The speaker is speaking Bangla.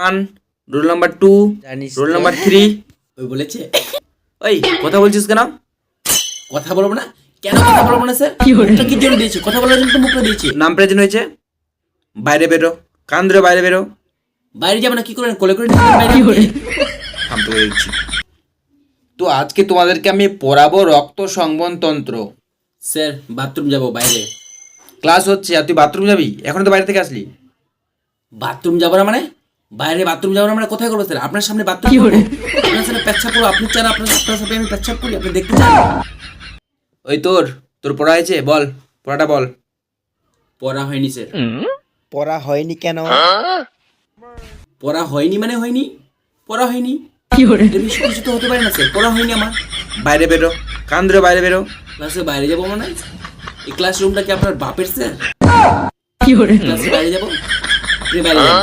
1, রোল নাম্বার 2, রোল নাম্বার 3। ওই বলেছে ওই কথা বলছিস কেন? কথা বলবো না? কেন কথা বলবো না স্যার? মুখটা কি জন্য দিয়েছে? কথা বলার জন্য তো মুখটা দিয়েছে। নাম প্রেজেন্ট হয়েছে, বাইরে বেরো। কান ধরে বাইরে বেরো। বাইরে যাবে না কি করেন? কোলে করে নিয়ে যাবেন বাইরে আমাকে? থাম তো দেখছি। তো আজকে তোমাদেরকে আমি পড়াবো রক্ত সংবহন তন্ত্র। স্যার বাথরুম যাবো বাইরে। ক্লাস হচ্ছে আর তুই বাথরুম যাবি? এখন তো বাইরে থেকে আসলি। বাথরুম যাবো না মানে? বাইরে বাথরুম যাবো না মানে কোথায় করবো স্যার? আপনার সামনে বাথরুম করবো? আপনার সামনে পেচ্ছাপ করবো? আপনি চান আপনার সামনে আমি পেচ্ছাপ করি? আপনি দেখতে চান? ওই তোর তোর পড়া হয়েছে? বল, পড়াটা বল। পড়া হয়নি স্যার। পড়া হয়নি কেন? পড়া হয়নি মানে হয়নি, পড়া হয়নি। এর বেশি কিছু তো হতে পারে না স্যার। পড়া হয়নি আমার। বাইরে বেরো। কান ধরে বাইরে বেরো। ক্লাসে বাইরে যাবো মানে? এই ক্লাসরুমটা কি আপনার বাপের স্যার? ক্লাসে বাইরে যাবো? আপনি বাইরে যান।